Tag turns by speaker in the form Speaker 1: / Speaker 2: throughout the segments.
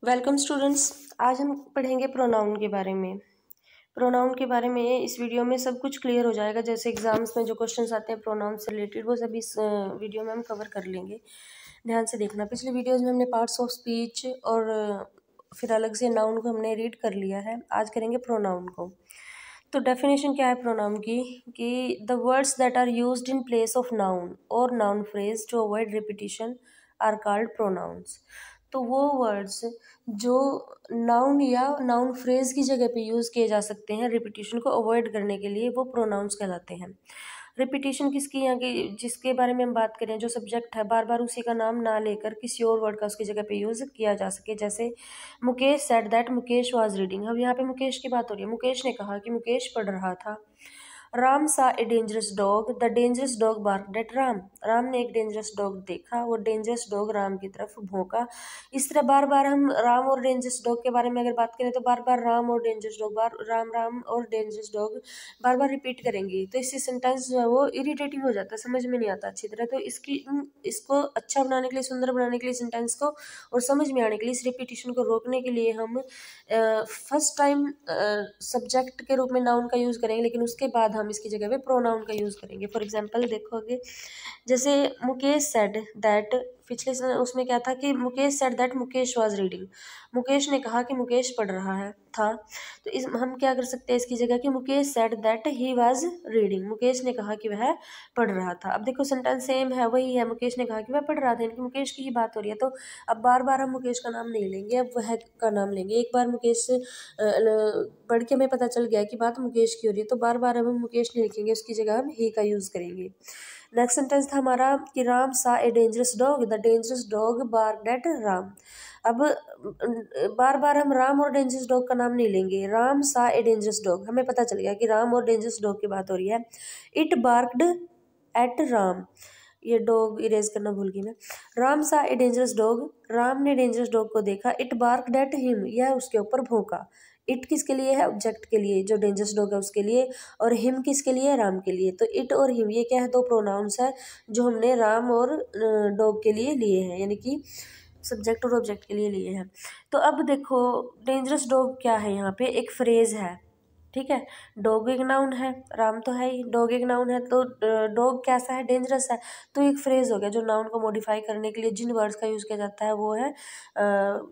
Speaker 1: Welcome students. आज हम पढ़ेंगे प्रोनाउन के बारे में। प्रोनाउन के बारे में इस वीडियो में सब कुछ क्लियर हो जाएगा। जैसे एग्जाम्स में जो क्वेश्चंस आते हैं प्रोनाउन से रिलेटेड वो सभी इस वीडियो में हम कवर कर लेंगे। ध्यान से देखना। पिछले वीडियोज में हमने पार्ट्स ऑफ स्पीच और फिर अलग से नाउन को हमने रीड कर लिया है। आज करेंगे प्रोनाउन को। तो डेफिनेशन क्या है प्रोनाउन की कि the words that are used in place of noun और noun phrase to avoid repetition are called pronouns. तो वो वर्ड्स जो नाउन या नाउन फ्रेज की जगह पे यूज़ किए जा सकते हैं रिपीटिशन को अवॉइड करने के लिए, वो प्रोनाउंस कहलाते हैं। रिपीटिशन किसकी, यहाँ की जिसके बारे में हम बात करें, जो सब्जेक्ट है बार बार उसी का नाम ना लेकर किसी और वर्ड का उसकी जगह पे यूज़ किया जा सके। जैसे Mukesh said that Mukesh was reading. अब यहाँ पे मुकेश की बात हो रही है। मुकेश ने कहा कि मुकेश पढ़ रहा था। Ram saw a dangerous dog, the dangerous dog barked at Ram. Ram ने एक डेंजरस डॉग देखा, वो डेंजरस डॉग राम की तरफ भौंका। इस तरह बार बार हम राम और डेंजरस डॉग के बारे में अगर बात करें तो बार बार राम और डेंजरस डॉग, राम राम और डेंजरस डॉग बार बार रिपीट करेंगे तो इससे सेंटेंस जो है वो इरिटेटिंग हो जाता है, समझ में नहीं आता अच्छी तरह। तो इसको अच्छा बनाने के लिए, सुंदर बनाने के लिए सेंटेंस को, और समझ में आने के लिए, इस रिपीटिशन को रोकने के लिए हम फर्स्ट टाइम सब्जेक्ट के रूप में नाउन का यूज़ करेंगे, लेकिन उसके बाद हम इसकी जगह पे प्रोनाउन का यूज़ करेंगे। फॉर एग्जांपल देखोगे, जैसे मुकेश सेड दैट, पिछले उसमें क्या था कि Mukesh said that Mukesh was reading. Mukesh ने कहा कि मुकेश पढ़ रहा है था। तो इस हम क्या कर सकते हैं इसकी जगह कि Mukesh said that he was reading. Mukesh ने कहा कि वह पढ़ रहा था। अब देखो सेंटेंस सेम है, वही है, मुकेश ने कहा कि वह पढ़ रहा था, यानी कि मुकेश की ही बात हो रही है। तो अब बार बार हम मुकेश का नाम नहीं लेंगे, अब वह का नाम लेंगे। एक बार मुकेश पढ़ के हमें पता चल गया कि बात मुकेश की हो रही है, तो बार बार हम मुकेश नहीं लिखेंगे, उसकी जगह हम ही का यूज़ करेंगे। नेक्स्ट सेंटेंस था हमारा कि Ram saw a dangerous dog, the dangerous dog barked at Ram. अब बार बार हम राम और डेंजरस डॉग का नाम नहीं लेंगे। Ram saw a dangerous dog, हमें पता चल गया कि राम और डेंजरस डॉग की बात हो रही है। इट बार्क्ड एट राम, ये डॉग इरेज करना भूल गई मैं। Ram saw a dangerous dog, Ram ने डेंजरस डॉग को देखा। इट बार्क्ड एट हिम, यह उसके ऊपर भौंका। इट किसके लिए है? ऑब्जेक्ट के लिए, जो डेंजरस डॉग है उसके लिए, और हिम किसके लिए? राम के लिए। तो इट और हिम ये क्या है? दो प्रोनाउंस है जो हमने राम और डॉग के लिए लिए हैं, यानी कि सब्जेक्ट और ऑब्जेक्ट के लिए लिए हैं। तो अब देखो डेंजरस डॉग क्या है, यहाँ पे एक फ्रेज है, ठीक है। डॉग एक नाउन है, राम तो है ही, डॉग एक नाउन है, तो डॉग कैसा है? डेंजरस है। तो एक फ्रेज हो गया जो नाउन को मॉडिफाई करने के लिए जिन वर्ड्स का यूज़ किया जाता है वो है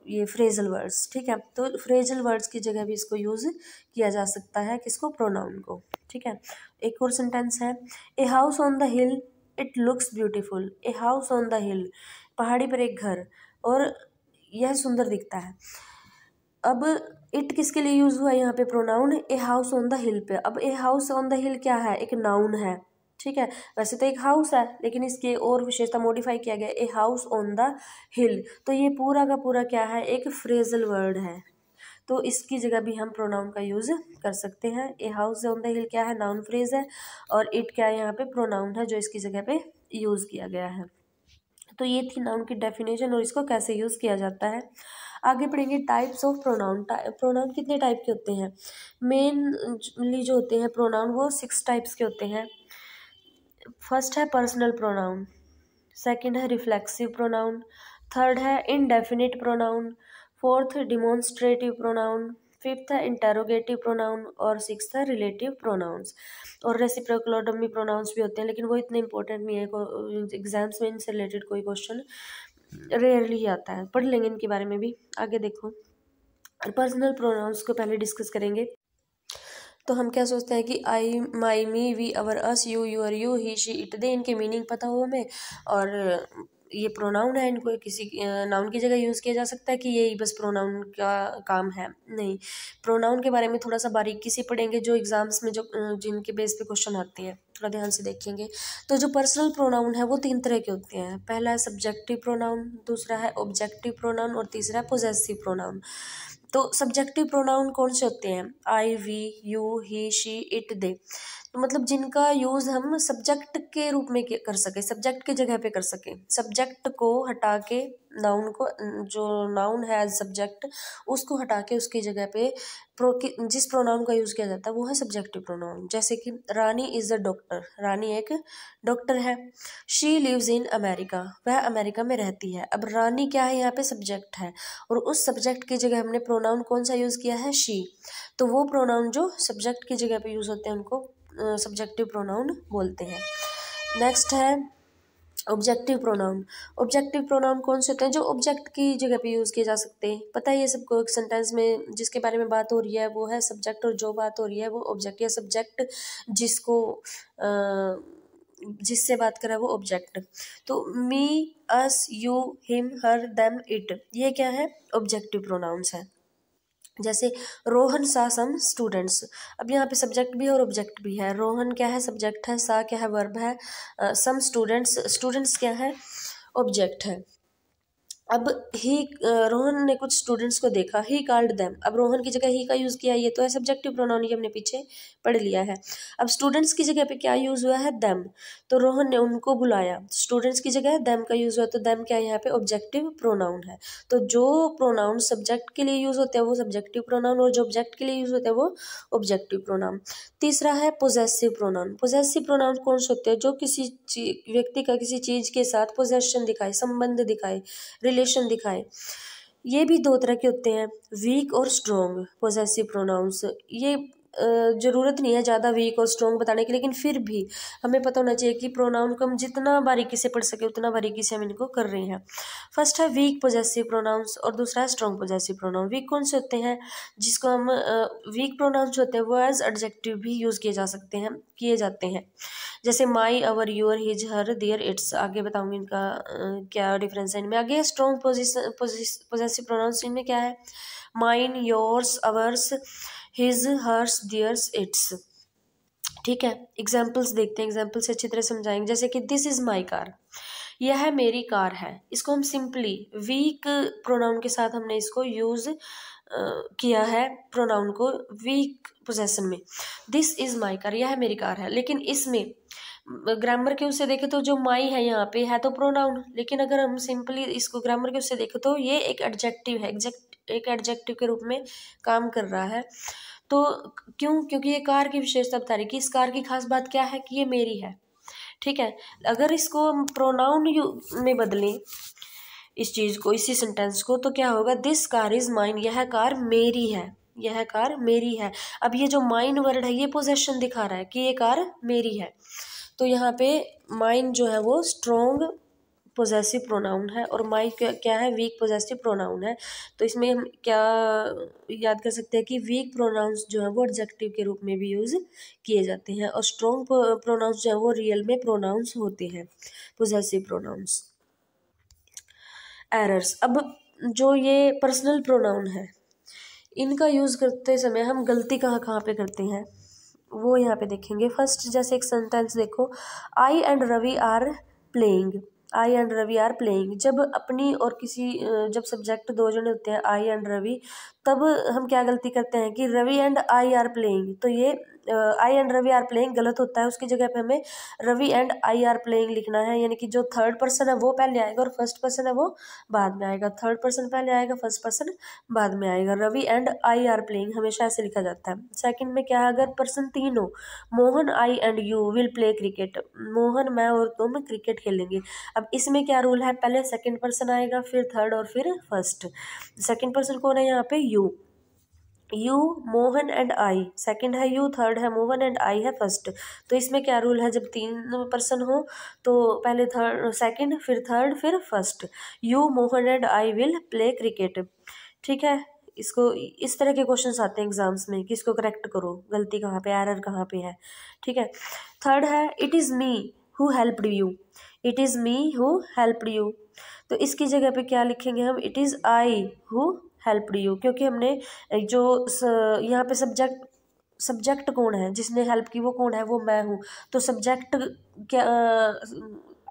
Speaker 1: ये फ्रेजल वर्ड्स, ठीक है। तो फ्रेजल वर्ड्स की जगह भी इसको यूज़ किया जा सकता है, किसको? प्रोनाउन को, ठीक है। एक और सेंटेंस है, a house on the hill it looks beautiful. A house on the हिल, पहाड़ी पर एक घर, और यह सुंदर दिखता है। अब इट किसके लिए यूज हुआ है यहाँ पे? Pronoun a house on the हिल पे। अब ए हाउस ऑन द हिल क्या है? एक नाउन है, ठीक है। वैसे तो एक हाउस है, लेकिन इसके और विशेषता मॉडिफाई किया गया, ए हाउस ऑन द हिल। तो ये पूरा का पूरा क्या है? एक फ्रेजल वर्ड है। तो इसकी जगह भी हम प्रोनाउन का यूज कर सकते हैं। ए हाउस ऑन द हिल क्या है? नाउन फ्रेज है, और इट क्या है? यहाँ पे प्रोनाउन है जो इसकी जगह पे यूज किया गया है। तो ये थी नाउन की डेफिनेशन और इसको कैसे यूज़ किया जाता है। आगे पढ़ेंगे टाइप्स ऑफ प्रोनाउन। प्रोनाउन कितने टाइप के होते हैं? मेनली जो होते हैं प्रोनाउन वो 6 टाइप्स के होते हैं। फर्स्ट है पर्सनल प्रोनाउन, सेकंड है रिफ्लेक्सिव प्रोनाउन, थर्ड है indefinite pronoun, fourth demonstrative pronoun, fifth है इंटेरोगेटिव प्रोनाउन, और सिक्स्थ है रिलेटिव प्रोनाउंस। और रेसिप्रोकल और डमी प्रोनाउंस भी होते हैं, लेकिन वो इतने इंपॉर्टेंट नहीं है, एग्जाम्स में इनसे रिलेटेड कोई क्वेश्चन रेयरली ही आता है। पढ़ लेंगे इनके बारे में भी। आगे देखो, पर्सनल प्रोनाउंस को पहले डिस्कस करेंगे। तो हम क्या सोचते हैं कि I, my, me, we, our, us, you, your, you, he, she, it, they, इनके मीनिंग पता हो हमें, और ये प्रोनाउन है, इनको किसी नाउन की जगह यूज़ किया जा सकता है कि यही बस प्रोनाउन का काम है? नहीं, प्रोनाउन के बारे में थोड़ा सा बारीकी से पढ़ेंगे, जो एग्जाम्स में जो जिनके बेस पे क्वेश्चन आते हैं थोड़ा ध्यान से देखेंगे। तो जो पर्सनल प्रोनाउन है वो 3 तरह के होते हैं। पहला है सब्जेक्टिव प्रोनाउन, दूसरा है ऑब्जेक्टिव प्रोनाउन, और तीसरा है पोजेसिव प्रोनाउन। तो सब्जेक्टिव प्रोनाउन कौन से होते हैं? I, we, you, he, she, it, they. तो मतलब जिनका यूज़ हम सब्जेक्ट के रूप में कर सके, सब्जेक्ट की जगह पे कर सके। सब्जेक्ट को हटा के नाउन को, जो नाउन है एज सब्जेक्ट, उसको हटा के उसकी जगह पे जिस प्रोनाउन का यूज़ किया जाता है वो है सब्जेक्टिव प्रोनाउन। जैसे कि रानी इज़ अ डॉक्टर, रानी एक डॉक्टर है। शी लिव्स इन अमेरिका, वह अमेरिका में रहती है। अब रानी क्या है, यहाँ पे सब्जेक्ट है, और उस सब्जेक्ट की जगह हमने प्रोनाउन कौन सा यूज़ किया है, शी। तो वो प्रोनाउन जो सब्जेक्ट की जगह पे यूज़ होते हैं उनको सब्जेक्टिव प्रोनाउन बोलते हैं। नेक्स्ट है ऑब्जेक्टिव प्रोनाउन। ऑब्जेक्टिव प्रोनाउन कौन से होते हैं, जो ऑब्जेक्ट की जगह पे यूज़ किए जा सकते हैं। पता है ये सबको, एक सेंटेंस में जिसके बारे में बात हो रही है वो है सब्जेक्ट, और जो बात हो रही है वो ऑब्जेक्ट, या सब्जेक्ट जिसको जिससे बात कर रहा है वो ऑब्जेक्ट। तो me, us, you, him, her, them, it, ये क्या है, ऑब्जेक्टिव प्रोनाउंस है। जैसे रोहन सा सम स्टूडेंट्स, अब यहाँ पे सब्जेक्ट भी है और ऑब्जेक्ट भी है। रोहन क्या है, सब्जेक्ट है, सा क्या है, वर्ब है, सम स्टूडेंट्स, स्टूडेंट्स क्या है, ऑब्जेक्ट है। अब ही रोहन ने कुछ स्टूडेंट्स को देखा, ही कॉल्ड देम, अब रोहन की जगह ही का यूज़ किया, ये तो है सब्जेक्टिव प्रोनाउन, ये हमने पीछे पढ़ लिया है। अब स्टूडेंट्स की जगह पे क्या यूज़ हुआ है, देम, तो रोहन ने उनको बुलाया, स्टूडेंट्स की जगह देम का यूज़ हुआ, तो देम क्या है, यहाँ पे ऑब्जेक्टिव प्रोनाउन है। तो जो प्रोनाउन सब्जेक्ट के लिए यूज़ होते हैं वो सब्जेक्टिव प्रोनाउन, और जो ऑब्जेक्ट के लिए यूज़ होते हैं वो ऑब्जेक्टिव प्रोनाउन। तीसरा है पोजेसिव प्रोनाउन। पोजेसिव प्रोनाउन कौन से होते हैं, जो किसी व्यक्ति का किसी चीज़ के साथ पोजेशन दिखाए, संबंध दिखाए, रिलेशन दिखाए। ये भी दो तरह के होते हैं, वीक और स्ट्रॉन्ग पोजेसिव प्रोनाउंस। ये ज़रूरत नहीं है ज़्यादा वीक और स्ट्रॉन्ग बताने की, लेकिन फिर भी हमें पता होना चाहिए कि प्रोनाउन को हम जितना बारीकी से पढ़ सके उतना बारीकी से हम इनको कर रहे हैं। फर्स्ट है वीक पोजेसिव प्रोनाउंस और दूसरा है स्ट्रॉन्ग पोजेसिव प्रोनाउन। वीक कौन से होते हैं, जिसको हम वीक प्रोनाउंस होते हैं वो एज एडजेक्टिव भी यूज़ किए जा सकते हैं, किए जाते हैं। जैसे my, our, your, his, her, their, its, आगे बताऊंगी इनका क्या डिफरेंस है इनमें। आगे स्ट्रॉन्ग पोजेसिव प्रोनाउंस, इनमें क्या है, mine, yours, ours, his, hers, theirs, its. ठीक है, एग्जाम्पल्स देखते हैं, एग्जाम्पल से अच्छी तरह समझाएंगे। जैसे कि दिस इज माई कार, यह मेरी कार है। इसको हम सिंपली वीक प्रोनाउन के साथ हमने इसको यूज किया है, प्रोनाउन को वीक पोजेशन में। दिस इज माई कार, यह मेरी कार है। लेकिन इसमें ग्रामर के उससे देखें तो जो माई है यहाँ पे है तो प्रोनाउन, लेकिन अगर हम सिंपली इसको ग्रामर के उससे देखें तो ये एक एडजेक्टिव है, एक एडजेक्टिव के रूप में काम कर रहा है। तो क्यों, क्योंकि ये कार की विशेषता बता रही है कि इस कार की खास बात क्या है कि ये मेरी है। ठीक है, अगर इसको हम प्रोनाउन में बदलें इस चीज़ को, इसी सेंटेंस को, तो क्या होगा, दिस कार इज माइन, यह कार मेरी है, यह कार मेरी है। अब ये जो माइन वर्ड है ये पोजेशन दिखा रहा है कि ये कार मेरी है। तो यहाँ पे माइन जो है वो स्ट्रॉन्ग पोजेसिव प्रोनाउन है और माई क्या है, वीक पोजेसिव प्रोनाउन है। तो इसमें हम क्या याद कर सकते हैं कि वीक प्रोनाउंस जो है वो एडजेक्टिव के रूप में भी यूज़ किए जाते हैं, और स्ट्रॉन्ग प्रोनाउंस जो है वो रियल में प्रोनाउंस होते हैं, पोजेसिव प्रोनाउंस। एरर्स, अब जो ये पर्सनल प्रोनाउन है इनका यूज़ करते समय हम गलती कहाँ कहाँ पे करते हैं वो यहाँ पे देखेंगे। फर्स्ट जैसे एक सेंटेंस देखो, I and Ravi are playing, I and Ravi are playing. जब अपनी और किसी जब सब्जेक्ट दो जने होते हैं आई एंड रवि, तब हम क्या गलती करते हैं कि Ravi and I are playing, तो ये I and Ravi are playing गलत होता है। उसकी जगह पे हमें Ravi and I are playing लिखना है, यानी कि जो थर्ड पर्सन है वो पहले आएगा और फर्स्ट पर्सन है वो बाद में आएगा। थर्ड पर्सन पहले आएगा, फर्स्ट पर्सन बाद में आएगा। Ravi and I are playing हमेशा ऐसे लिखा जाता है। सेकंड में क्या है, अगर पर्सन तीन हो, Mohan, I and you will play cricket, Mohan, मैं और तुम क्रिकेट खेलेंगे। अब इसमें क्या रूल है, पहले सेकंड पर्सन आएगा, फिर थर्ड और फिर फर्स्ट। सेकंड पर्सन कौन है यहाँ पे, you, you, Mohan and I, second है यू, थर्ड है मोहन एंड आई है फर्स्ट। तो इसमें क्या रूल है, जब तीन पर्सन हो तो पहले थर्ड, सेकंड, फिर थर्ड, फिर first. You, Mohan and I will play cricket. ठीक है, इसको इस तरह के क्वेश्चंस आते हैं एग्जाम्स में कि इसको करेक्ट करो, गलती कहाँ पे, एरर कहाँ पे है। ठीक है, थर्ड है it is me who helped you, it is me who helped you. तो इसकी जगह पे क्या लिखेंगे हम, it is I who helped you, क्योंकि हमने जो यहाँ पे सब्जेक्ट कौन है जिसने हेल्प की, वो कौन है, वो मैं हूँ। तो सब्जेक्ट क्या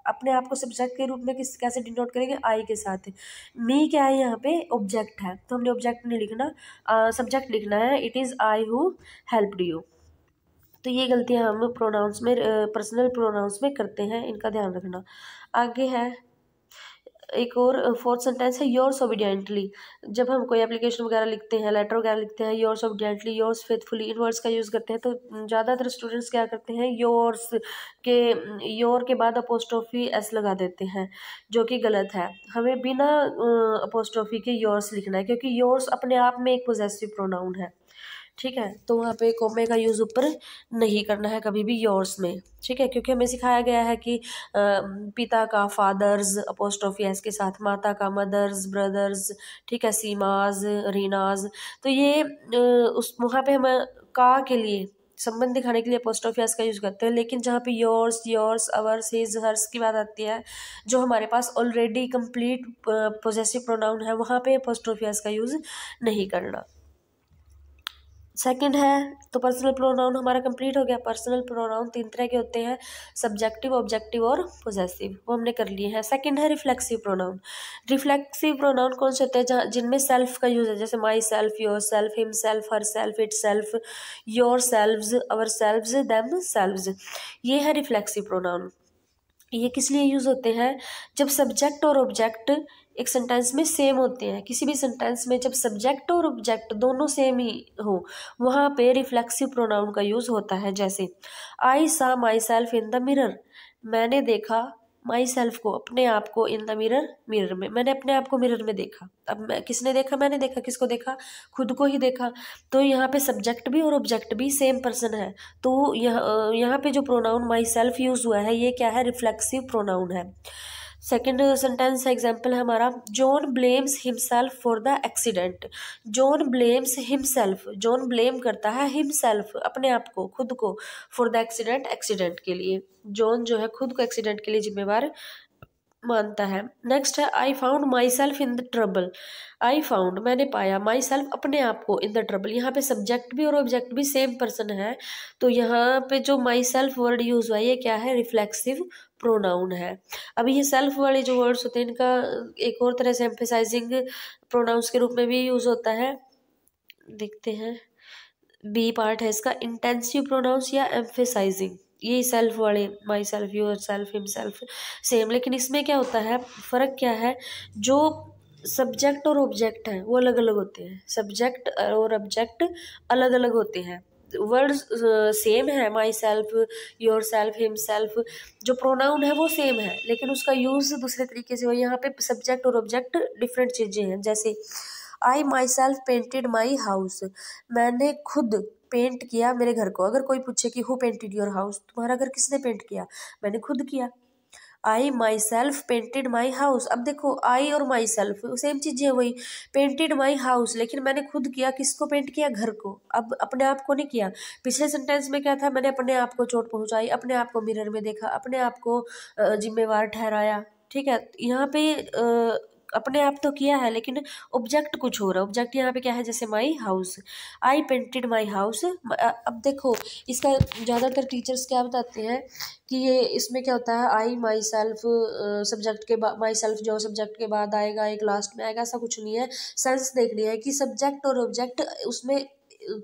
Speaker 1: अपने आप को सब्जेक्ट के रूप में कैसे डिनोट करेंगे, आई के साथ। मी क्या है यहाँ पे, ऑब्जेक्ट है, तो हमने ऑब्जेक्ट नहीं लिखना, सब्जेक्ट लिखना है, it is I who helped you. तो ये गलतियाँ हम प्रोनाउंस में पर्सनल प्रोनाउंस में करते हैं, इनका ध्यान रखना। आगे है एक और फोर्थ सेंटेंस है योर्स ओबीडियंटली। जब हम कोई एप्लीकेशन वगैरह लिखते हैं, लेटर वगैरह लिखते हैं, योर्स ओबीडियंटली, योर्स फेथफुली, इन वर्ड्स का यूज़ करते हैं। तो ज़्यादातर स्टूडेंट्स क्या करते हैं, योर्स के योर के बाद अपोस्ट्रोफी एस लगा देते हैं, जो कि गलत है। हमें बिना अपोस्ट्रोफी के योर्स लिखना है, क्योंकि योर्स अपने आप में एक पोजेसिव प्रोनाउन है, ठीक है। तो वहाँ पे कोमे का यूज़ ऊपर नहीं करना है कभी भी योर्स में, ठीक है, क्योंकि हमें सिखाया गया है कि पिता का फादर्स अपोस्ट्रोफी एस के साथ, माता का मदर्स, ब्रदर्स, ठीक है, सीमाज, रीनाज। तो ये उस वहाँ पे हम का के लिए संबंध दिखाने के लिए अपोस्ट्रोफी एस का यूज़ करते हैं। लेकिन जहाँ पे योर्स, अवर्स, हिज, हर्स की बात आती है, जो हमारे पास ऑलरेडी कंप्लीट पोजेसिव प्रोनाउन है, वहाँ पे अपोस्ट्रोफी एस का यूज़ नहीं करना। सेकंड है, तो पर्सनल प्रोनाउन हमारा कंप्लीट हो गया। पर्सनल प्रोनाउन 3 तरह के होते हैं, सब्जेक्टिव, ऑब्जेक्टिव और पोजेसिव, वो हमने कर लिए हैं। सेकंड है रिफ्लेक्सिव प्रोनाउन। रिफ्लेक्सिव प्रोनाउन कौन से होते हैं, जहाँ जिनमें सेल्फ का यूज़ है, जैसे my self, your self, him self, her self, it self, your selves, our selves, them selves. ये है रिफ्लेक्सिव प्रोनाउन। ये किस लिए यूज़ होते हैं, जब सब्जेक्ट और ऑब्जेक्ट एक सेंटेंस में सेम होते हैं। किसी भी सेंटेंस में जब सब्जेक्ट और ऑब्जेक्ट दोनों सेम ही हो, वहाँ पे रिफ्लेक्सिव प्रोनाउन का यूज़ होता है। जैसे आई सा my self in the mirror, मैंने देखा माई सेल्फ को, अपने आप को, इन द मिरर, मिरर में, मैंने अपने आप को मिरर में देखा। अब किसने देखा, मैंने देखा, किसको देखा, खुद को ही देखा। तो यहाँ पे सब्जेक्ट भी और ऑब्जेक्ट भी सेम पर्सन है। तो यहाँ पे जो प्रोनाउन माई सेल्फ यूज़ हुआ है, ये क्या है, रिफ्लेक्सिव प्रोनाउन है। सेकेंड सेंटेंस एग्जाम्पल है हमारा, John blames himself for the accident. John blames himself, John blame करता है हिमसेल्फ, अपने आप को, खुद को, फॉर द एक्सीडेंट, एक्सीडेंट के लिए। जॉन जो है खुद को एक्सीडेंट के लिए जिम्मेवार मानता है। नेक्स्ट है, I found my self in the trouble. I found, मैंने पाया, माई सेल्फ, अपने आप को, इन द ट्रबल। यहाँ पे सब्जेक्ट भी और ऑब्जेक्ट भी सेम पर्सन है। तो यहाँ पे जो माई सेल्फ वर्ड यूज हुआ है, ये क्या है, रिफ्लेक्सिव प्रोनाउन है। अभी ये सेल्फ वाले जो वर्ड्स होते हैं, इनका एक और तरह से एम्फेसाइजिंग प्रोनाउंस के रूप में भी यूज होता है। देखते हैं, बी पार्ट है इसका, इंटेंसिव प्रोनाउंस या एम्फेसाइजिंग। ये सेल्फ वाले, my self, your self, him self, same. लेकिन इसमें क्या होता है, फ़र्क क्या है, जो सब्जेक्ट और ऑब्जेक्ट हैं वो अलग अलग होते हैं। सब्जेक्ट और ऑब्जेक्ट अलग अलग होते हैं। वर्ड्स सेम है, my self, your self, him self, जो प्रोनाउन है वो सेम है, लेकिन उसका यूज़ दूसरे तरीके से हो। यहाँ पे सब्जेक्ट और ऑब्जेक्ट डिफरेंट चीज़ें हैं। जैसे I myself painted my house, मैंने खुद पेंट किया मेरे घर को। अगर कोई पूछे कि हु पेंटेड योर हाउस, तुम्हारा घर किसने पेंट किया, मैंने खुद किया। I myself painted my house, अब देखो आई और माई सेल्फ सेम चीज़ें वही, पेंटेड माई हाउस, लेकिन मैंने खुद किया, किसको पेंट किया, घर को, अब अपने आप को नहीं किया। पिछले सेंटेंस में क्या था, मैंने अपने आप को चोट पहुंचाई, अपने आप को मिरर में देखा, अपने आप को जिम्मेवार ठहराया, ठीक है। यहाँ पे अपने आप तो किया है, लेकिन ऑब्जेक्ट कुछ हो रहा है। ऑब्जेक्ट यहाँ पे क्या है, जैसे my house, I painted my house. अब देखो, इसका ज़्यादातर टीचर्स क्या बताते हैं कि ये इसमें क्या होता है, आई माई सेल्फ सब्जेक्ट के बाद, माई सेल्फ जो सब्जेक्ट के बाद आएगा, एक लास्ट में आएगा, ऐसा कुछ नहीं है। सेंस देखनी है कि सब्जेक्ट और ऑब्जेक्ट उसमें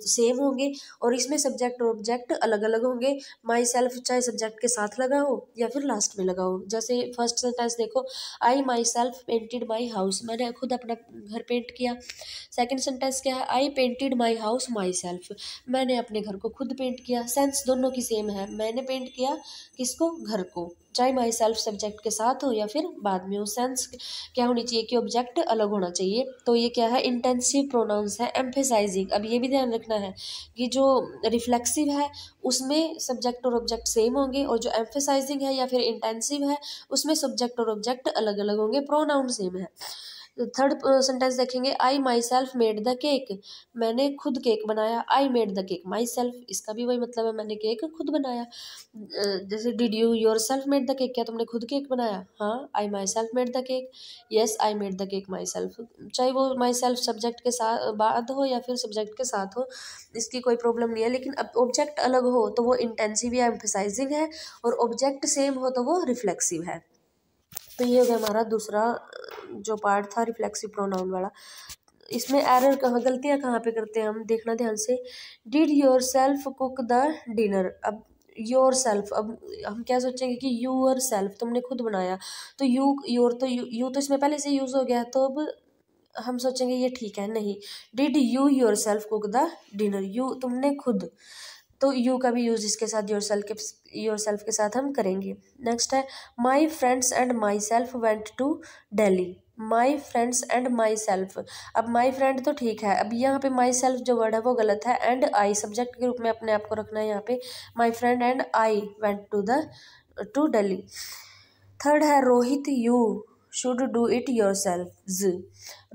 Speaker 1: सेम होंगे और इसमें सब्जेक्ट और ऑब्जेक्ट अलग अलग होंगे। माई सेल्फ चाहे सब्जेक्ट के साथ लगा हो या फिर लास्ट में लगा हो। जैसे फर्स्ट सेंटेंस देखो, I myself painted my house, मैंने खुद अपना घर पेंट किया। सेकंड सेंटेंस क्या है, आई painted my house my self, मैंने अपने घर को खुद पेंट किया। सेंस दोनों की सेम है, मैंने पेंट किया किसको, घर को, चाहे माई सेल्फ सब्जेक्ट के साथ हो या फिर बाद में हो। सेंस क्या होनी चाहिए कि ऑब्जेक्ट अलग होना चाहिए। तो ये क्या है, इंटेंसिव प्रोनाउंस है, एम्फेसाइजिंग। अब ये भी ध्यान रखना है कि जो रिफ्लेक्सिव है उसमें सब्जेक्ट और ऑब्जेक्ट सेम होंगे, और जो एम्फेसाइजिंग है या फिर इंटेंसिव है उसमें सब्जेक्ट और ऑब्जेक्ट अलग अलग होंगे, प्रोनाउन सेम है। थर्ड सेंटेंस देखेंगे, I myself made the cake, मैंने खुद केक बनाया। I made the cake myself, इसका भी वही मतलब है, मैंने केक खुद बनाया। जैसे did you yourself made the cake, क्या तुमने खुद केक बनाया, हाँ, I myself made the cake, yes I made the cake myself. चाहे वो माई सेल्फ सब्जेक्ट के साथ बाद हो या फिर सब्जेक्ट के साथ हो, इसकी कोई प्रॉब्लम नहीं है। लेकिन अब ऑब्जेक्ट अलग हो तो वो इंटेंसिव या एम्फेसाइजिंग है, और ऑब्जेक्ट सेम हो तो वो रिफ्लेक्सिव है। तो ये हो गया हमारा दूसरा जो पार्ट था रिफ्लेक्सिव प्रोनाउन वाला। इसमें एरर कहाँ, गलतियाँ कहाँ पे करते हैं हम, देखना ध्यान से। Did your self cook the dinner, अब योर सेल्फ, अब हम क्या सोचेंगे कि यूअर सेल्फ, तुमने खुद बनाया, तो यू योर, तो यू तो इसमें पहले से यूज़ हो गया, तो अब हम सोचेंगे ये ठीक है। नहीं, did you your self cook the dinner, you तुमने खुद, तो यू का भी यूज़ इसके साथ योर सेल्फ के साथ हम करेंगे। नेक्स्ट है my friends and myself went to Delhi, my friends and myself, अब माई फ्रेंड तो ठीक है, अब यहाँ पे माई सेल्फ जो वर्ड है वो गलत है, एंड आई सब्जेक्ट के रूप में अपने आप को रखना है यहाँ पे, my friend and I went to Delhi. Third है Rohit you should do it yourself,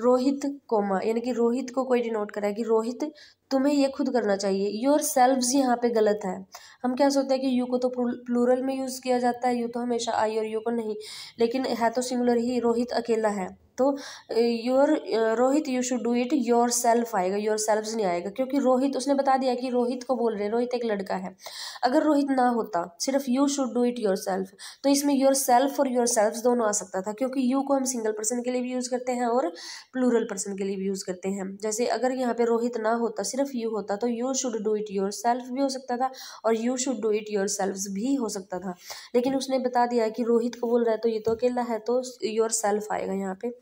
Speaker 1: Rohit comma, यानी कि रोहित को कोई डिनोट करा है कि रोहित तुम्हें ये खुद करना चाहिए, योर सेल्व्स यहाँ पे गलत है। हम क्या सोचते हैं कि यू को तो प्लूरल में यूज़ किया जाता है, यू तो हमेशा आई और यू को नहीं, लेकिन है तो सिंगुलर ही, रोहित अकेला है, तो your Rohit you should do it your self आएगा, योर सेल्व्स नहीं आएगा, क्योंकि रोहित उसने बता दिया कि रोहित को बोल रहे हैं, रोहित एक लड़का है। अगर रोहित ना होता, सिर्फ you should do it your self, तो इसमें योर सेल्फ और योर सेल्व्स दोनों आ सकता था, क्योंकि यू को हम सिंगल पर्सन के लिए भी यूज़ करते हैं और प्लूरल पर्सन के लिए भी यूज़ करते हैं। जैसे अगर यहाँ पे रोहित ना होता, सिर्फ यू होता, तो you should do it your self भी हो सकता था और you should do it your selves भी हो सकता था, लेकिन उसने बता दिया कि रोहित को बोल रहा है तो ये तो अकेला है, तो योर सेल्फ आएगा यहाँ पे।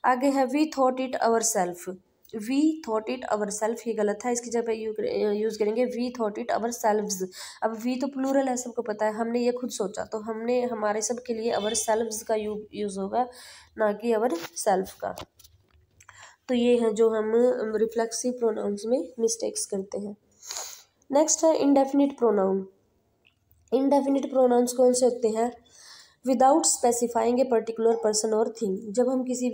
Speaker 1: आगे है we thought it ourself, we thought it ourself, ये गलत है, इसकी जगह यूज़ करेंगे we thought it ourselves. अब वी तो प्लूरल है, सबको पता है, हमने ये खुद सोचा, तो हमने हमारे सब के लिए अवर सेल्व्स का यूज़ होगा, ना कि अवर सेल्फ का। तो ये है जो हम रिफ्लेक्सिव प्रोनाउंस में मिस्टेक्स करते हैं। नेक्स्ट है इंडेफिनिट प्रोनाउन। इंडेफिनिट प्रोनाउंस कौन से होते हैं? Without specifying a particular person और थिंग, जब हम किसी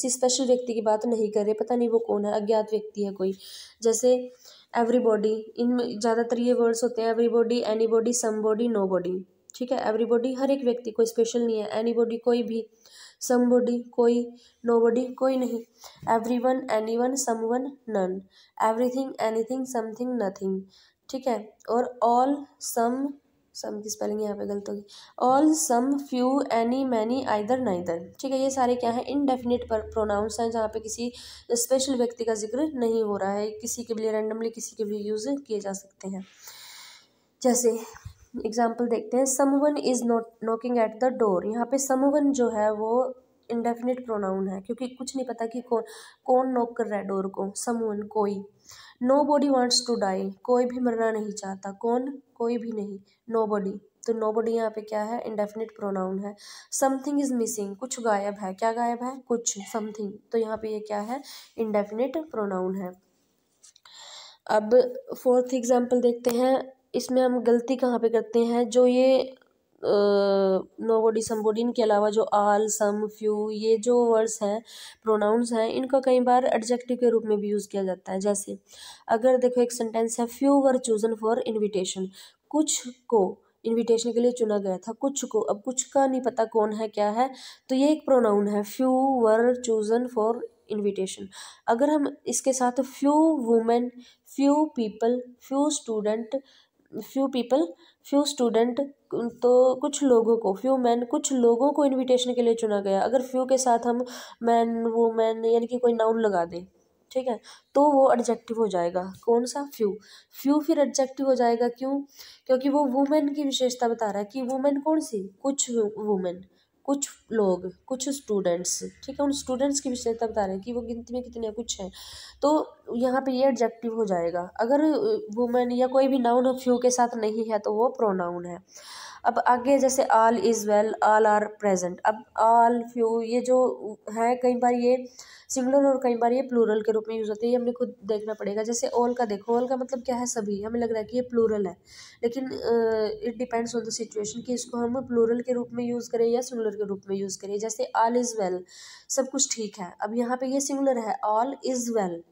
Speaker 1: स्पेशल व्यक्ति की बात नहीं कर रहे, पता नहीं वो कौन है, अज्ञात व्यक्ति है कोई, जैसे एवरीबॉडी, इनमें ज़्यादातर ये वर्ड्स होते हैं, एवरीबॉडी, एनीबॉडी, समबॉडी, नोबॉडी, ठीक है। एवरीबॉडी हर एक व्यक्ति, कोई स्पेशल नहीं है, एनीबॉडी कोई भी, समबॉडी कोई, नोबॉडी कोई नहीं, everyone, anyone, someone, none, everything, anything, something, nothing, ठीक है। और ऑल, सम की स्पेलिंग यहाँ पे गलत होगी, all, some, few, any, many, either, neither, ठीक है। ये सारे क्या है? इनडेफिनिट प्रोनाउंस हैं, जहाँ पे किसी स्पेशल व्यक्ति का जिक्र नहीं हो रहा है, किसी के भी रैंडमली किसी के भी यूज़ किए जा सकते हैं। जैसे एग्जाम्पल देखते हैं, someone is not knocking at the door, यहाँ पे समवन जो है वो इंडेफिनिट प्रोनाउन है, क्योंकि कुछ नहीं पता कि कौन नॉक कर रहा है डोर को, समवन कोई। Nobody wants to die, कोई भी मरना नहीं चाहता, कौन? कोई भी नहीं, नो बॉडी, तो नो बॉडी यहाँ पे क्या है? इंडेफिनिट प्रोनाउन है। समथिंग इज मिसिंग, कुछ गायब है, क्या गायब है? कुछ, समथिंग, तो यहाँ पे ये क्या है? इंडेफिनिट प्रोनाउन है। अब फोर्थ एग्जाम्पल देखते हैं, इसमें हम गलती कहाँ पे करते हैं, जो ये नोबॉडी, समबॉडी, इनके अलावा जो आल, सम, फ्यू, ये जो वर्ड्स हैं, प्रोनाउंस हैं, इनका कई बार एडजेक्टिव के रूप में भी यूज़ किया जाता है। जैसे अगर देखो एक सेंटेंस है, few were chosen for invitation, कुछ को इन्विटेशन के लिए चुना गया था, कुछ को, अब कुछ का नहीं पता कौन है क्या है, तो ये एक प्रोनाउन है, few were chosen for invitation. अगर हम इसके साथ few women, few people, few student, few student, तो कुछ लोगों को, फ्यू मैन, कुछ लोगों को इनविटेशन के लिए चुना गया, अगर फ्यू के साथ हम मैन, वुमेन, यानी कि कोई नाउन लगा दें, ठीक है, तो वो एडजेक्टिव हो जाएगा। कौन सा? फ्यू फिर एडजेक्टिव हो जाएगा, क्यों? क्योंकि वो वुमेन की विशेषता बता रहा है कि वुमेन कौन सी? कुछ वुमेन, कुछ लोग, कुछ स्टूडेंट्स, ठीक है, उन स्टूडेंट्स की विशेषता बता रहे हैं कि वो गिनती में कितने कुछ हैं, तो यहाँ पे ये एडजेक्टिव हो जाएगा। अगर वुमेन या कोई भी नाउन फ्यू के साथ नहीं है तो वो प्रोनाउन है। अब आगे जैसे all is well, all are present, अब ऑल, फ्यू, ये जो है कई बार ये सिंगुलर और कई बार ये प्लूरल के रूप में यूज़ होती है, ये हमने खुद देखना पड़ेगा। जैसे ऑल का देखो, ऑल का मतलब क्या है? सभी, हमें लग रहा है कि ये प्लूरल है, लेकिन it depends on the situation कि इसको हम प्लूरल के रूप में यूज़ करें या सिंगुलर के रूप में यूज़ करें। जैसे ऑल इज़ वेल, सब कुछ ठीक है, अब यहाँ पे ये सिंगुलर है, ऑल इज़ वेल,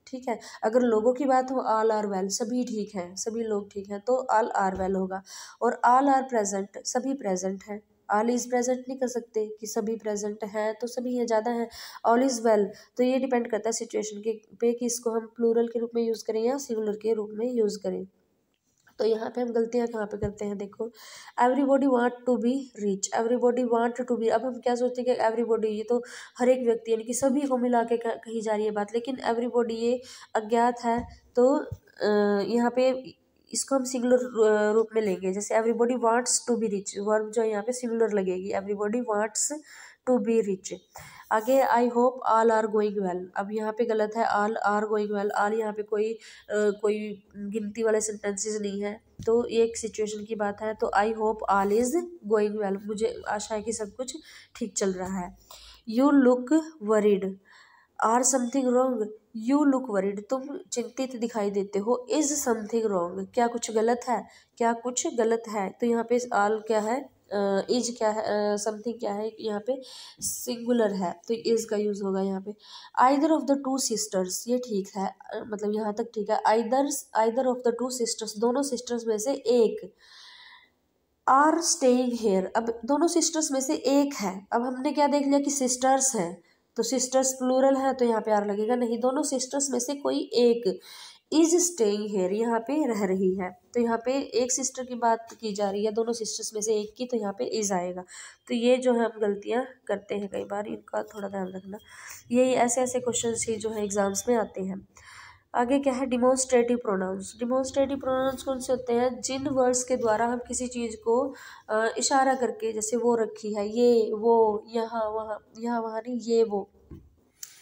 Speaker 1: ठीक है। अगर लोगों की बात हो, ऑल आर वेल, सभी ठीक हैं, सभी लोग ठीक हैं, तो ऑल आर वेल होगा। और ऑल आर प्रेजेंट, सभी प्रेजेंट हैं, ऑल इज़ प्रेजेंट नहीं कर सकते कि सभी प्रेजेंट हैं, तो सभी हैं, ज़्यादा हैं। ऑल इज़ वेल, तो ये डिपेंड करता है सिचुएशन के पे कि इसको हम प्लूरल के रूप में यूज़ करें या सिंगुलर के रूप में यूज़ करें। तो यहाँ पे हम गलतियाँ कहाँ पे करते हैं? देखो, everybody want to be rich, everybody want to be, अब हम क्या सोचते हैं कि एवरीबॉडी, ये तो हर एक व्यक्ति, यानी कि सभी को मिला के कही जा रही है बात, लेकिन एवरीबॉडी ये अज्ञात है, तो यहाँ पे इसको हम सिंगुलर रूप में लेंगे। जैसे everybody wants to be rich, verb जो है यहाँ पे सिंगुलर लगेगी, everybody wants to be rich. आगे I hope all are going well, अब यहाँ पे गलत है, all are going well, all यहाँ पे कोई गिनती वाले सेंटेंसेस नहीं है, तो ये एक सिचुएशन की बात है। तो आई hope all is going well, मुझे आशा है कि सब कुछ ठीक चल रहा है। You look worried, are something wrong, you look worried, तुम चिंतित दिखाई देते हो, इज समथिंग रॉन्ग, क्या कुछ गलत है, क्या कुछ गलत है। तो यहाँ पे आल क्या है, इज क्या है, समथिंग क्या है, यहाँ पे सिंगुलर है तो इज का यूज होगा यहाँ पे। Either of the two sisters, ये ठीक है, मतलब यहाँ तक ठीक है। Either of the two sisters, दोनों सिस्टर्स में से एक, आर स्टेइंग हेयर, अब दोनों सिस्टर्स में से एक है। अब हमने क्या देख लिया कि सिस्टर्स हैं, तो सिस्टर्स प्लूरल है तो यहाँ पे आर लगेगा नहीं, दोनों सिस्टर्स में से कोई एक इज स्टेइंग हेयर, यहाँ पे रह रही है, तो यहाँ पे एक सिस्टर की बात की जा रही है, दोनों सिस्टर्स में से एक की, तो यहाँ पे इज आएगा। तो ये जो है हम गलतियाँ करते हैं कई बार, इनका थोड़ा ध्यान रखना। यही ऐसे ऐसे क्वेश्चन ही जो है एग्जाम्स में आते हैं। आगे क्या है, डिमॉन्स्ट्रेटिव प्रोनाउंस। डिमॉन्स्ट्रेटिव प्रोनाउंस कौन से होते हैं, जिन वर्ड्स के द्वारा हम किसी चीज़ को इशारा करके, जैसे वो रखी है, ये वो, यहाँ वहाँ नहीं, ये वो,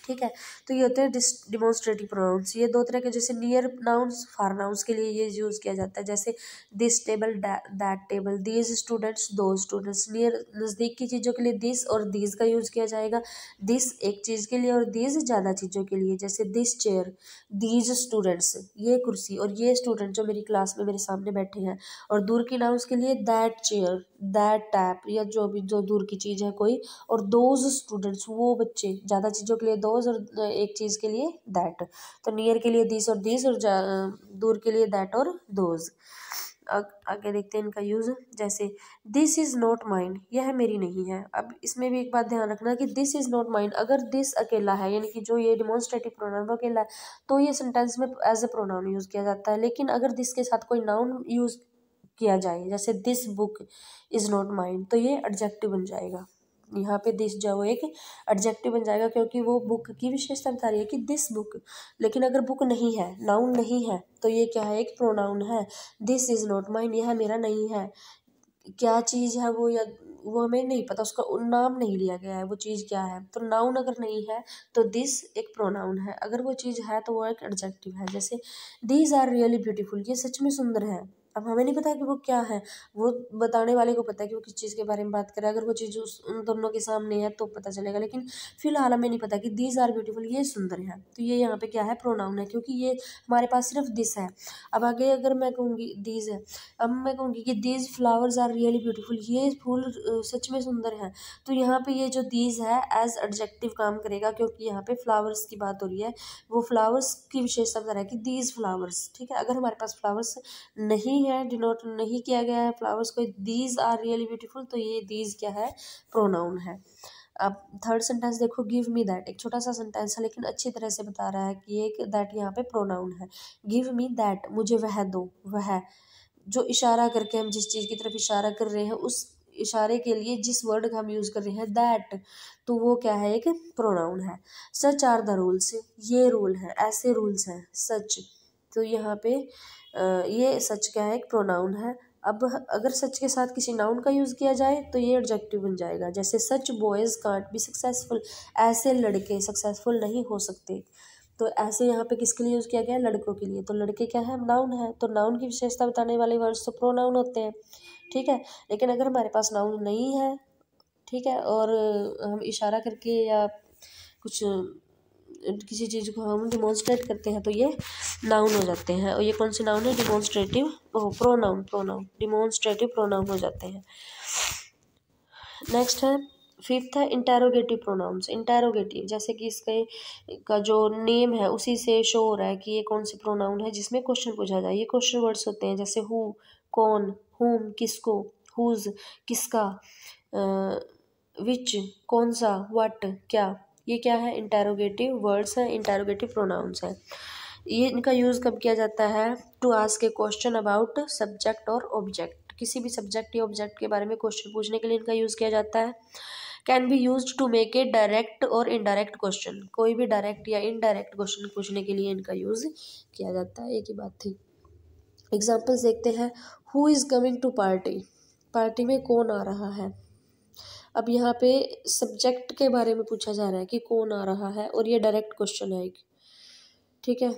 Speaker 1: ठीक है। तो ये होते हैं डिमॉन्स्ट्रेटिव प्रोनाउंस। ये दो तरह के, जैसे नियर नाउन्स, फार नाउन्स के लिए ये यूज़ किया जाता है, जैसे this table, that table, these students, दो स्टूडेंट्स। नियर नज़दीक की चीज़ों के लिए दिस और दीज का यूज़ किया जाएगा, दिस एक चीज़ के लिए और दीज ज़्यादा चीज़ों के लिए, जैसे दिस चेयर, दीज स्टूडेंट्स, ये कुर्सी और ये स्टूडेंट जो मेरी क्लास में मेरे सामने बैठे हैं। और दूर की नाउन्स के लिए दैट चेयर, दैट टैप, या जो भी जो दूर की चीज़ है कोई, और दोज स्टूडेंट्स, वो बच्चे, ज़्यादा चीज़ों के लिए दोज और एक चीज़ के लिए दैट। तो नियर के लिए दिस और दिस, और दूर के लिए दैट और दोज। आगे देखते हैं इनका यूज़, जैसे दिस इज़ नॉट माइंड, यह मेरी नहीं है। अब इसमें भी एक बात ध्यान रखना कि दिस इज़ नॉट माइंड, अगर दिस अकेला है, यानी कि जो ये डिमॉन्स्ट्रेटिव प्रोनाउन वो अकेला है, तो ये सेंटेंस में एज ए प्रोनाउन यूज़ किया जाता है। लेकिन अगर दिस के साथ कोई नाउन यूज़ किया जाए, जैसे this book is not mind, तो ये एडजेक्टिव बन जाएगा। यहाँ पे दिस जो वो एक एडजेक्टिव बन जाएगा, क्योंकि वो बुक की विशेषता बता रही है कि दिस बुक। लेकिन अगर बुक नहीं है, नाउन नहीं है, तो ये क्या है, एक प्रोनाउन है। दिस इज़ नॉट माइंड, यह मेरा नहीं है। क्या चीज़ है वो, या वो हमें नहीं पता, उसका नाम नहीं लिया गया है, वो चीज़ क्या है। तो नाउन अगर नहीं है तो दिस एक प्रोनाउन है, अगर वो चीज़ है तो वो एक एडजेक्टिव है। जैसे दीज आर रियली ब्यूटीफुल, ये सच में सुंदर है। अब हमें नहीं पता कि वो क्या है, वो बताने वाले को पता है कि वो किस चीज़ के बारे में बात कर रहा है। अगर वो चीज़ उन दोनों के सामने है तो पता चलेगा, लेकिन फिलहाल हमें नहीं पता कि दीज आर ब्यूटीफुल, ये सुंदर है, तो ये यहाँ पे क्या है, प्रोनाउन है, क्योंकि ये हमारे पास सिर्फ दिस है। अब आगे अगर मैं कहूँगी दीज है, अब मैं कहूँगी कि these flowers are really beautiful, ये फूल सच में सुंदर है, तो यहाँ पे ये जो दीज है एज एडजेक्टिव काम करेगा, क्योंकि यहाँ पे फ्लावर्स की बात हो रही है, वो फ्लावर्स की विशेषता बता रहा है कि दीज फ्लावर्स, ठीक है। अगर हमारे पास फ्लावर्स नहीं है, डिनोट नहीं किया गया है फ्लावर्स को, दीज आर रियली ब्यूटीफुल, तो ये दीज क्या है, प्रोनाउन है। अब थर्ड सेंटेंस देखो, गिव मी दैट, एक छोटा सा सेंटेंस है लेकिन अच्छी तरह से बता रहा है कि एक दैट यहाँ पे प्रोनाउन है। गिव मी दैट, मुझे वह दो, वह जो इशारा करके हम जिस चीज़ की तरफ इशारा कर रहे हैं, उस इशारे के लिए जिस वर्ड का हम यूज़ कर रहे हैं दैट, तो वो क्या है, एक प्रोनाउन है। सच आर द रूल्स, ये रूल है, ऐसे रूल्स हैं, सच, तो यहाँ पे ये सच क्या है, एक प्रोनाउन है। अब अगर सच के साथ किसी नाउन का यूज़ किया जाए तो ये एडजेक्टिव बन जाएगा, जैसे सच बॉयज़ कांट बी सक्सेसफुल, ऐसे लड़के सक्सेसफुल नहीं हो सकते। तो ऐसे यहाँ पे किसके लिए यूज़ किया गया है, लड़कों के लिए, तो लड़के क्या है, नाउन है, तो नाउन की विशेषता बताने वाले वर्ड्स तो प्रोनाउन होते हैं, ठीक है। लेकिन अगर हमारे पास नाउन नहीं है, ठीक है, और हम इशारा करके या कुछ किसी चीज़ को हम डिमॉन्स्ट्रेट करते हैं तो ये नाउन हो जाते हैं। और ये कौन से नाउन है, डिमॉन्स्ट्रेटिव प्रोनाउन डिमॉन्स्ट्रेटिव प्रोनाउन हो जाते हैं। नेक्स्ट है, फिफ्थ है इंटेरोगेटिव प्रोनाउंस। इंटेरोगेटिव, जैसे कि इसके का जो नेम है उसी से शो हो रहा है कि ये कौन सी प्रोनाउन है जिसमें क्वेश्चन पूछा जाए। ये क्वेश्चन वर्ड्स होते हैं, जैसे हु कौन, हुम किसको, हुज किसका, विच कौन सा, व्हाट क्या। ये क्या है, इंटेरोगेटिव वर्ड्स हैं, इंटेरोगेटिव प्रोनाउंस हैं। ये इनका यूज़ कब किया जाता है, to ask a question about subject और ऑब्जेक्ट, किसी भी सब्जेक्ट या ऑब्जेक्ट के बारे में क्वेश्चन पूछने के लिए इनका यूज़ किया जाता है। Can be use to make a direct और इनडायरेक्ट क्वेश्चन, कोई भी डायरेक्ट या इनडायरेक्ट क्वेश्चन पूछने के लिए इनका यूज़ किया जाता है, एक ही बात थी। एग्जाम्पल्स देखते हैं। Who is coming to party, party में कौन आ रहा है। अब यहाँ पे सब्जेक्ट के बारे में पूछा जा रहा है कि कौन आ रहा है, और ये डायरेक्ट क्वेश्चन है एक, ठीक है।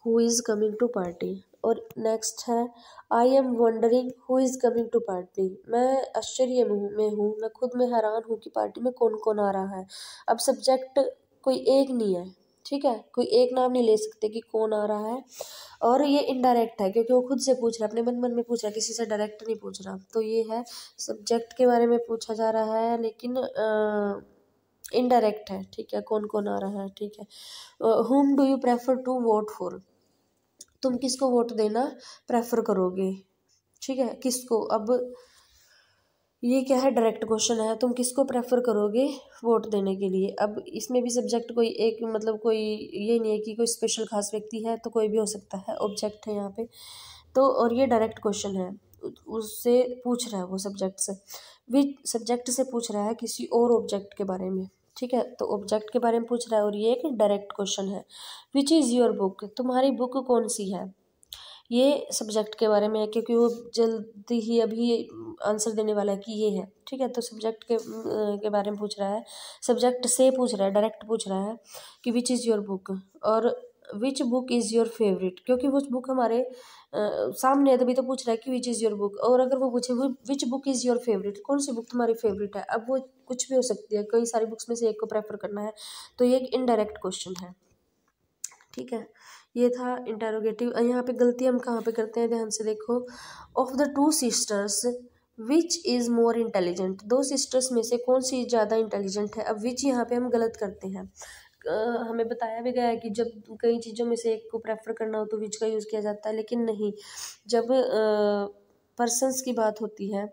Speaker 1: Who is coming to party. और नेक्स्ट है I am wondering who is coming to party, मैं आश्चर्य में हूँ, मैं खुद में हैरान हूँ कि पार्टी में कौन कौन आ रहा है। अब सब्जेक्ट कोई एक नहीं है, ठीक है, कोई एक नाम नहीं ले सकते कि कौन आ रहा है। और ये इनडायरेक्ट है क्योंकि वो खुद से पूछ रहा है, अपने मन मन में पूछ रहा है, किसी से डायरेक्ट नहीं पूछ रहा। तो ये है सब्जेक्ट के बारे में पूछा जा रहा है, लेकिन इनडायरेक्ट है, ठीक है, कौन कौन आ रहा है, ठीक है। whom do you prefer to vote for, तुम किसको वोट देना प्रेफर करोगे, ठीक है, किसको। अब ये क्या है, डायरेक्ट क्वेश्चन है, तुम किसको प्रेफर करोगे वोट देने के लिए। अब इसमें भी सब्जेक्ट कोई एक, मतलब कोई ये नहीं है कि कोई स्पेशल खास व्यक्ति है, तो कोई भी हो सकता है, ऑब्जेक्ट है यहाँ पे। तो और ये डायरेक्ट क्वेश्चन है, उससे पूछ रहा है वो सब्जेक्ट से, विच सब्जेक्ट से पूछ रहा है किसी और ऑब्जेक्ट के बारे में, ठीक है। तो ऑब्जेक्ट के बारे में पूछ रहा है और ये एक डायरेक्ट क्वेश्चन है। विच इज़ योर बुक, तुम्हारी बुक कौन सी है, ये सब्जेक्ट के बारे में है क्योंकि वो जल्दी ही अभी आंसर देने वाला है कि ये है, ठीक है। तो सब्जेक्ट के बारे में पूछ रहा है, सब्जेक्ट से पूछ रहा है, डायरेक्ट पूछ रहा है कि विच इज़ योर बुक। और which book is your favourite, क्योंकि वो बुक हमारे सामने है, तभी तो पूछ रहा है कि विच इज़ योर बुक। और अगर वो पूछे विच बुक इज़ योर फेवरेट, कौन सी बुक तुम्हारी फेवरेट है, अब वो कुछ भी हो सकती है, कई सारी बुक्स में से एक को प्रेफर करना है, तो ये एक इनडायरेक्ट क्वेश्चन है, ठीक है। ये था इंटेरोगेटिव। यहाँ पे गलती हम कहाँ पे करते हैं, ध्यान से देखो। Of the two sisters which is more intelligent, दो सिस्टर्स में से कौन सी ज़्यादा इंटेलिजेंट है। अब विच यहाँ पे हम गलत करते हैं। हमें बताया भी गया है कि जब कई चीज़ों में से एक को प्रेफर करना हो तो विच का यूज़ किया जाता है, लेकिन नहीं, जब पर्सन्स की बात होती है,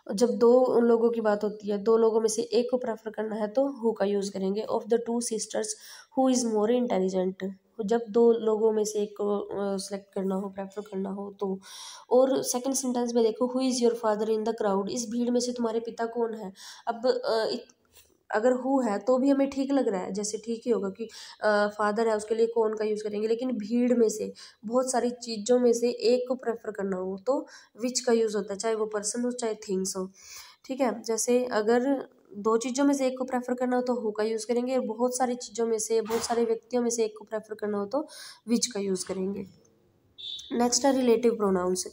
Speaker 1: जब दो लोगों की बात होती है, दो लोगों में से एक को प्रेफर करना है तो हु का यूज़ करेंगे। Of the two sisters who is more intelligent, जब दो लोगों में से एक को सेलेक्ट करना हो, प्रेफर करना हो तो। और सेकंड सेंटेंस में देखो, who is your father in the crowd, इस भीड़ में से तुम्हारे पिता कौन है। अब अगर हु है तो भी हमें ठीक लग रहा है, जैसे ठीक ही होगा कि फादर है, उसके लिए कौन का यूज़ करेंगे। लेकिन भीड़ में से बहुत सारी चीज़ों में से एक को प्रेफर करना हो तो विच का यूज़ होता है, चाहे वो पर्सन हो चाहे थिंग्स हो, ठीक है। जैसे अगर दो चीज़ों में से एक को प्रेफर करना हो तो हु का यूज़ करेंगे, और बहुत सारी चीज़ों में से, बहुत सारे व्यक्तियों में से एक को प्रेफर करना हो तो विच का यूज़ करेंगे। नेक्स्ट है रिलेटिव प्रोनाउंस।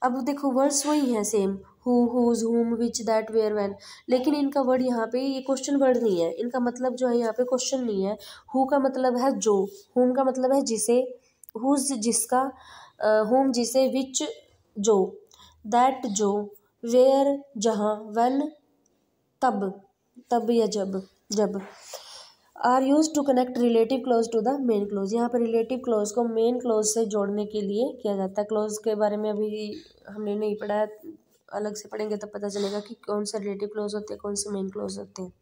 Speaker 1: अब देखो वर्ड्स वही हैं सेम, हु, हुज, हुम, विच, दैट, वेयर, व्हेन, लेकिन इनका वर्ड यहाँ पे ये क्वेश्चन वर्ड नहीं है, इनका मतलब जो है यहाँ पे क्वेश्चन नहीं है। हु का मतलब है जो, हुम का मतलब है जिसे, हुज जिसका, हुम जिसे, विच जो, दैट जो, वेयर जहाँ, व्हेन तब, तब या जब, जब। Are use to connect relative clause to the main clause, यहाँ पर रिलेटिव क्लोज को मेन क्लोज से जोड़ने के लिए किया जाता है। क्लोज के बारे में अभी हमने नहीं पढ़ा है, अलग से पढ़ेंगे तब पता चलेगा कि कौन से रिलेटिव क्लोज होते हैं, कौन से मेन क्लोज होते हैं।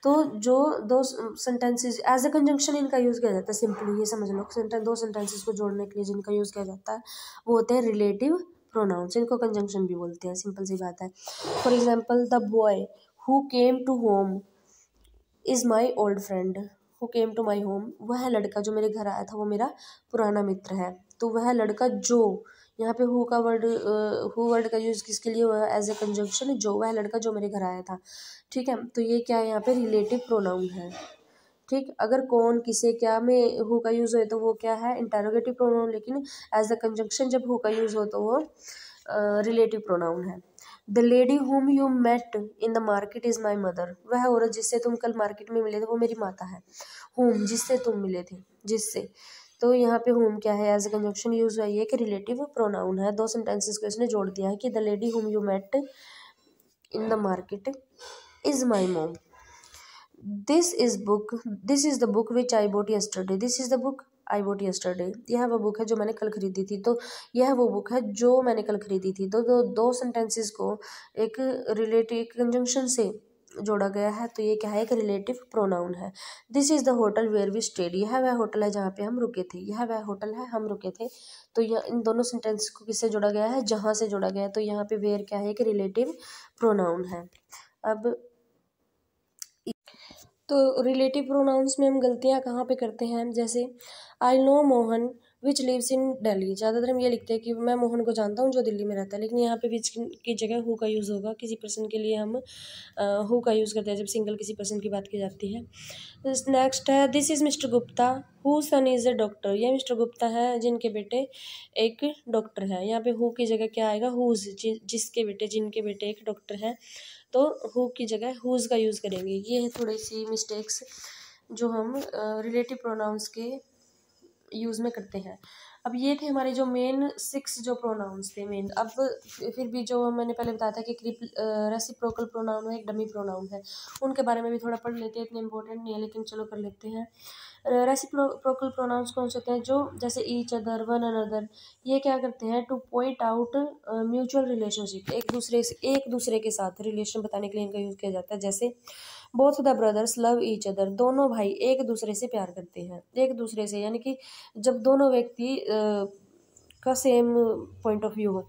Speaker 1: तो जो दो सेंटेंसेस एज अ कंजंक्शन इनका यूज़ किया जाता है, सिंपली ये समझ लो, दो सेंटेंसेस को जोड़ने के लिए जिनका यूज़ किया जाता है वो होते हैं रिलेटिव प्रोनाउंस, इनको कंजंक्शन भी बोलते हैं, सिंपल सी बात है। For example, the boy who came to home is my old friend, who came to my home, वह लड़का जो मेरे घर आया था वो मेरा पुराना मित्र है। तो वह लड़का जो, यहाँ पे हु का वर्ड, हु वर्ड का यूज़ किसके लिए हुआ है, एज ए कंजंक्शन, जो, वह लड़का जो मेरे घर आया था, ठीक है। तो ये क्या है, यहाँ पे रिलेटिव प्रोनाउन है, ठीक। अगर कौन, किसे, क्या में हु का यूज़ हो तो वो क्या है, इंटेरोगेटिव प्रोनाउन, लेकिन एज अ कंजंक्शन जब हु का यूज़ हो तो वो रिलेटिव प्रोनाउन है। The lady whom you met in the market is my mother, वह औरत जिससे तुम कल मार्केट में मिले थे वो मेरी माता है। हुम जिससे तुम मिले थे, जिससे, तो यहाँ पे हुम क्या है, एज ए कंजंक्शन यूज हुआ है, कि रिलेटिव प्रोनाउन है। दो सेंटेंसेस को इसने जोड़ दिया है कि the lady whom you met in the market is my mom, this is the book which I bought yesterday, this is the book I bought yesterday, यह वो बुक है जो मैंने कल खरीदी थी, तो यह वो बुक है जो मैंने कल खरीदी थी। दो सेंटेंसेस को एक रिलेटिव कंजंक्शन से जोड़ा गया है, तो ये क्या है, एक रिलेटिव प्रोनाउन है। This is the hotel where we stayed, यह वह होटल है जहाँ पे हम रुके थे, यह वह होटल है हम रुके थे। तो यह इन दोनों सेंटेंस को किससे जोड़ा गया है, जहाँ से जोड़ा गया है। तो यहाँ पे वेयर क्या है, एक रिलेटिव प्रोनाउन है। अब तो रिलेटिव प्रोनाउंस में हम गलतियाँ कहाँ पे करते हैं, जैसे I know Mohan which lives in Delhi. ज़्यादातर हम ये लिखते हैं कि मैं मोहन को जानता हूँ जो दिल्ली में रहता है, लेकिन यहाँ पे विच की जगह हु का यूज़ होगा। किसी पर्सन के लिए हम हु का यूज़ करते हैं जब सिंगल किसी पर्सन की बात की जाती है। नेक्स्ट है this is mister Gupta who son is a doctor. ये मिस्टर गुप्ता है जिनके बेटे एक डॉक्टर है। यहाँ पे हु की जगह क्या आएगा, हुज, जिसके बेटे, जिनके बेटे एक डॉक्टर है, तो हु की जगह हुज का यूज़ करेंगे। ये है थोड़ी सी मिस्टेक्स जो हम रिलेटिव प्रोनाउंस के यूज़ में करते हैं। अब ये थे हमारे जो मेन 6 जो प्रोनाउंस थे मेन। अब फिर भी जो मैंने पहले बताया था कि रेसिप्रोकल प्रोनाउन है, एक डमी प्रोनाउन है, उनके बारे में भी थोड़ा पढ़ लेते हैं। इतने इंपॉर्टेंट नहीं है लेकिन चलो कर लेते हैं। रेसिप्रोकल प्रोनाउंस कौन से होते हैं, जो जैसे ईच अदर, वन अनदर, ये क्या करते हैं two point out mutual relationship, एक दूसरे के साथ रिलेशन बताने के लिए इनका यूज़ किया जाता है। जैसे both the brothers love each other, दोनों भाई एक दूसरे से प्यार करते हैं, एक दूसरे से, यानी कि जब दोनों व्यक्ति का सेम पॉइंट ऑफ व्यू हो।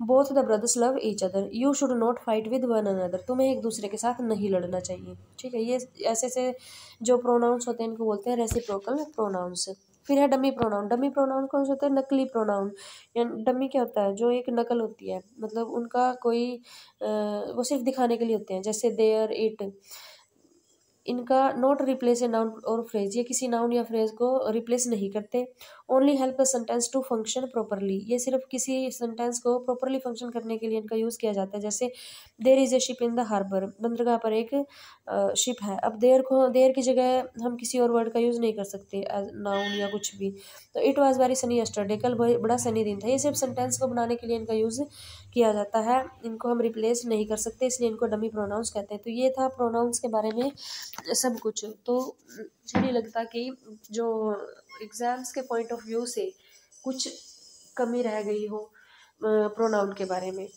Speaker 1: Both the brothers love each other, you should not fight with one another, तुम्हें एक दूसरे के साथ नहीं लड़ना चाहिए। ठीक है, ये ऐसे ऐसे जो प्रोनाउंस होते हैं इनको बोलते हैं रेसिप्रोकल प्रोनाउंस। फिर है डमी प्रोनाउन। डमी प्रोनाउन कौन सा होता है, नकली प्रोनाउन। या डमी क्या होता है, जो एक नकल होती है, मतलब उनका कोई वो सिर्फ दिखाने के लिए होते हैं। जैसे देयर, इट, इनका नॉट रिप्लेस ए नाउन और फ्रेज, ये किसी नाउन या फ्रेज को रिप्लेस नहीं करते। Only help a sentence to function properly, ये सिर्फ किसी सेंटेंस को प्रॉपरली फंक्शन करने के लिए इनका यूज़ किया जाता है। जैसे there is a ship in the harbour, बंदरगाह पर एक शिप है। अब देयर की जगह हम किसी और वर्ड का यूज़ नहीं कर सकते एज नाउन या कुछ भी। तो it was very Sunny yesterday, कल बड़ा सनी दिन था। ये सिर्फ सेंटेंस को बनाने के लिए इनका यूज़ किया जाता है, इनको हम रिप्लेस नहीं कर सकते, इसलिए इनको डमी प्रोनाउंस कहते हैं। तो ये था प्रोनाउंस के बारे में सब कुछ। तो मुझे नहीं लगता कि जो एग्ज़ाम्स के पॉइंट ऑफ व्यू से कुछ कमी रह गई हो प्रोनाउन के बारे में।